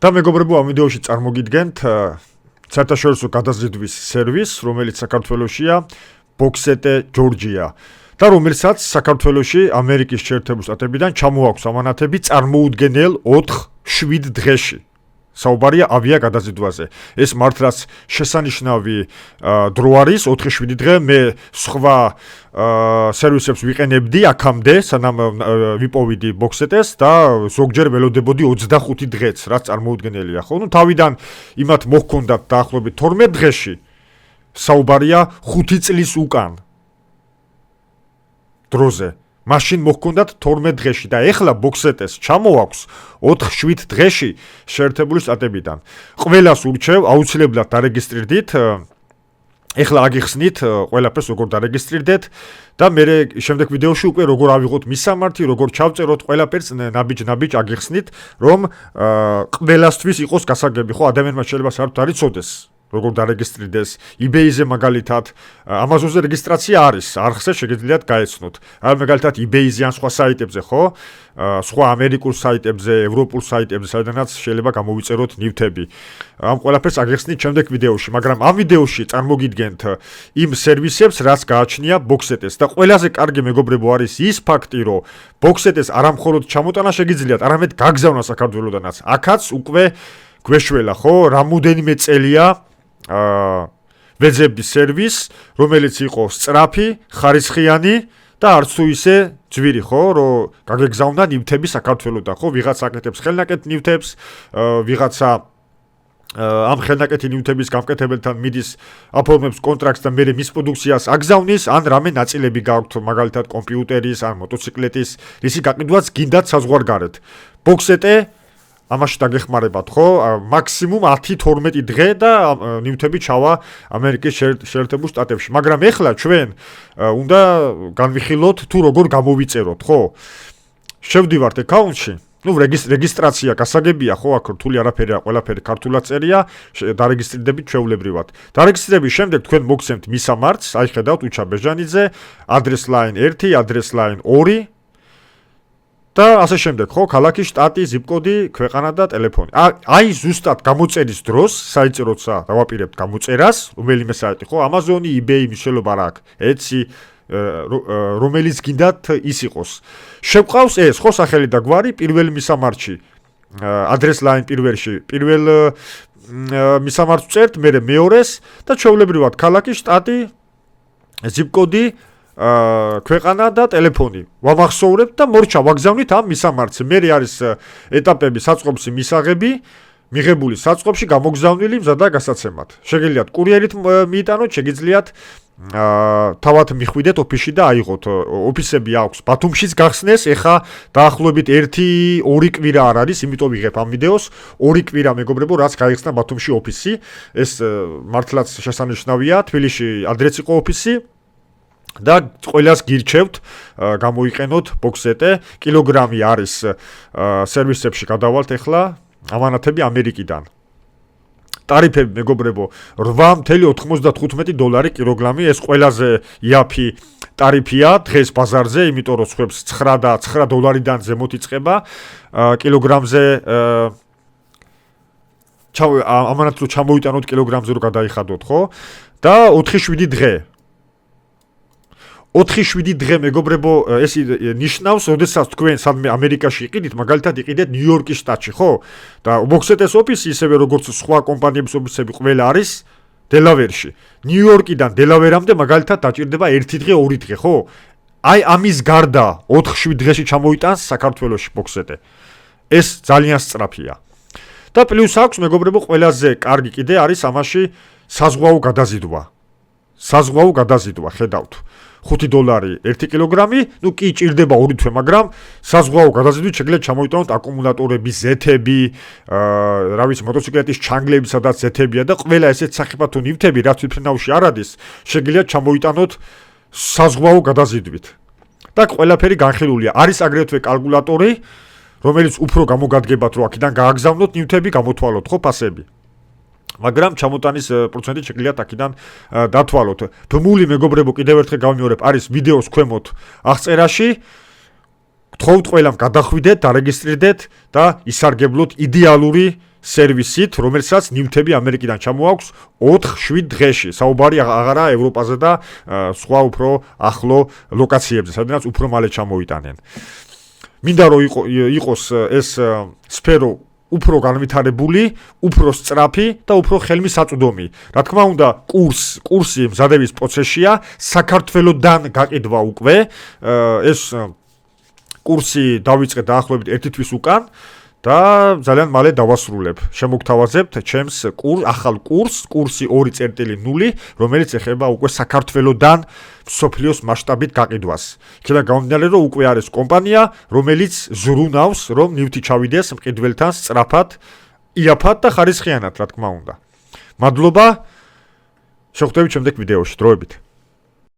და მეგობრებო, ამ ვიდეოში წარმოგიდგენთ საერთაშორისო გადაზიდვის სერვისს, რომელიც საქართველოშია, Boxete Georgia. და რომელსაც საქართველოში ამერიკის შეერთებული შტატებიდან ჩამოაქვს ამანათები წარმოუდგენელ 4-7 დღეში. საუბარია ავია გადაზიდვაზე. ეს მართლაც შესანიშნავი დრო არის 4-7 დღე. მე სხვა სერვისებს ვიყენებდი აქამდე, სანამ ვიპოვიდი Boxete-ს და ზოგჯერ ველოდებოდი 25 დღეც, რაც წარმოუდგენელია, ხო? ნუ თავიდან იმათ მოჰქონდათ დაახლოებით 12 დღეში. საუბარია 5 წლის უკან. დროზე. მაშინ მოჰქონდათ 12 დღეში და ეხლა Boxete-ს ჩამოაქვს 4-7 დღეში შეერთებული შტატებიდან. ყველას ურჩევ აუცილებლად დარეგისტრირდით. ეხლა აგიხსნით ყველაფერს როგორ დარეგისტრირდეთ და მე შემდეგ ვიდეოში უკვე როგორ ავიღოთ მისამართი, როგორ ჩავწეროთ ყველაფერს ნაბიჯ აგიხსნით, რომ ყველასთვის იყოს გასაგები, ხო, ადამიანმა შეიძლება საერთოდ არ იცოდეს. როგორ დარეგისტრირდეს, eBay-ზე მაგალითად, Amazon-ზე რეგისტრაცია არის, არხზე შეგიძლიათ გაეცნოთ. აი მაგალითად eBay-ზე ან სხვა საიტებზე, ხო? სხვა ამერიკულ საიტებზე, ევროპულ საიტებზე, სადაც შეიძლება გამოვიწეროთ ნივთები. ამ ყველაფერს აგიხსნით შემდეგ ვიდეოში, მაგრამ ამ ვიდეოში წარმოგიდგენთ იმ სერვისებს, რაც გააჩნია Boxete-ს და ყველაზე კარგი მეგობრებო არის ის ფაქტი, რომ Boxete-ს არამხოლოდ ჩამოტანა შეგიძლიათ, არამედ გაგზავნა საქართველოდანაც. აქაც უკვე გვეშველა, ხო? რამოდენიმე წელია ვეძებდი სერვისს, რომელიც იყო სწრაფი, ხარისხიანი და არც თუ ისე ძვირი, ხო, რომ გაგეგზავნა ნივთები საქართველოდან, ხო, ვიღაცა აკეთებს ხელნაკეთ ნივთებს, ვიღაცა ამ ხელნაკეთი ნივთების გამკეთებელთან მიდის აფორმებს კონტრაქტს და მერე მის პროდუქციას აგზავნის, ან რამე ნაწილები გაქვთ, მაგალითად კომპიუტერის ან მოტოციკლეტის, რისი გაყიდვაც გინდათ საზღვარგარეთ. Boxete ამაში დაგეხმარებათ, ხო? მაქსიმუმ 10-12 დღე და ნივთები ჩავა ამერიკის შეერთებულ შტატებში. მაგრამ ეხლა ჩვენ უნდა განვიხილოთ თუ როგორ გამოვიწეროთ, ხო? შევდივართ აკაუნტში. ნუ რეგისტრაცია გასაგებია, ხო? აქ რთული არაფერია, ყველაფერი ქართულად წერია, დარეგისტრირდებით ჩვეულებრივად. დარეგისტრირების შემდეგ თქვენ მოგცემთ მისამართს, აი ხედავთ უჩა ბეჟანიძე, address line 1, address line 2 და ასე შემდეგ, ხო, ქალაქი, შტატი, ზიპკოდი, ქვეყანა და ტელეფონი. აი ზუსტად გამოწერის დროს, საიტზე როცა დავაპირებთ გამოწერას, რომელიმე საიტი, ხო, Amazon-ი, eBay, მნიშვნელობა რა აქვს. Etsy, რომელიც გინდათ ის იყოს. შევყავს ეს, ხო, სახელი და გვარი პირველ მისამართში. Address line პირველში, პირველ მისამართს წერთ, მერე მეორეს და ჩვეულებრივად ქალაქი, შტატი, ზიპკოდი, ქვეყანა და ტელეფონი. ვამახსოვრებთ და მორჩა ვაგზავნით ამ მისამართზე. მერე არის ეტაპები, საწყობში მისაღები, მიღებული საწყობში გამოგზავნილი მზად და გასაცემად. შეგიძლიათ კურიერით მიიტანოთ, შეგიძლიათ თავად მიხვიდეთ ოფისში და აიღოთ. ოფისები აქვს ბათუმშიც გახსნეს, ეხა დაახლოებით 1-2 კვირა არ არის, იმიტომ ვიღებ ამ ვიდეოს. 2 კვირა მეგობრებო, რაც გაიხსნა ბათუმში ოფისი. ეს მართლაც შესანიშნავია, თბილისში ადრეც იყო ოფისი. და ყველას გირჩევთ გამოიყენოთ Boxete. კილოგრამი არის სერვისებში გადავალთ ეხლა ამანათები ამერიკიდან. ტარიფები მეგობრებო $8.95 კილოგრამი, ეს ყველაზე იაფი ტარიფია დღეს ბაზარზე, იმიტომ რომ სხვებს $9 ზემოთ იწყება კილოგრამზე ამანათს რო ჩამოიტანოთ კილოგრამზე რო გადაიხადოთ, ხო? და 4-7 დღე 4-7 დღე მეგობრებო, ეს ნიშნავს, როდესაც თქვენ სადმე ამერიკაში იყიდით, მაგალითად იყიდეთ ნიუ-იორკის შტატში, ხო? და Boxete-ს ოფისი, ისევე როგორც სხვა კომპანიების ოფისები ყველა არის დელავერში. ნიუ-იორკიდან დელავერამდე მაგალითად დაჭირდება 1 დღე, 2 დღე, ხო? აი ამის გარდა 4-7 დღეში ჩამოიტანს საქართველოში Boxete. ეს ძალიან სწრაფია. და პლუს აქვს მეგობრებო, ყველაზე კარგი კიდე არის ამაში საზღვაო გადაზიდვა. საზღვაო გადაზიდვა, ხედავთ. $5 1 კილოგრამი, ნუ კი ჭირდება 2 თვე, მაგრამ საზღვაო გადაზიდვით შეგიძლიათ ჩამოიტანოთ აკუმულატორები, ზეთები, რა ვიცი, მოტოციკლეტის ჩანგლები, სადაც ზეთებია და ყველა ესეთ სახიფათო ნივთები, რაც თვითმფრინავში არ არის, შეგიძლიათ ჩამოიტანოთ საზღვაო გადაზიდვით. და ყველაფერი განხილულია. არის აგრეთვე კალკულატორი, რომელიც უფრო გამოგადგებათ, რომ აქედან გააგზავნოთ ნივთები, გამოთვალოთ, ხო, ფასები. მაგრამ ჩამოტანის პროცენტი შეგიძლიათ აქედან დათვალოთ. ბმული მეგობრებო, კიდევ ერთხელ გავიმეორებ, არის ვიდეოს ქვემოთ აღწერაში. გთხოვთ ყველამ გადახვიდეთ, დარეგისტრირდეთ და ისარგებლოთ იდეალური სერვისით, რომელსაც ნივთები ამერიკიდან ჩამოაქვს 4-7 დღეში. საუბარი აღარა ევროპაზე და სხვა უფრო ახლო ლოკაციებზე, სადაც უფრო მალე ჩამოიტანენ. მინდა რომ იყოს ეს სფერო უფრო განვითარებული, უფრო სწრაფი და უფრო ხელმისაწვდომი. რა თქმა უნდა, კურსი მზადების პროცესია, საქართველოსდან გაყიდვა უკვე ეს კურსი დავიწყე დაახლოებით 1 თვის უკან და ძალიან მალე დავასრულებ. შემოგთავაზებთ ჩემს ახალ კურსი 2.0, რომელიც ეხება უკვე საქართველოსდან სოფლიოს მასშტაბით გაყიდვას. იქიდან გამომდინარე, რომ უკვე არის კომპანია, რომელიც ზრუნავს, რომ ნივთი ჩავიდეს მყიდველთან სწრაფად, იაფად და ხარისხიანად, რა თქმა უნდა. მადლობა. შევხვდებით შემდეგ ვიდეოში. დროებით.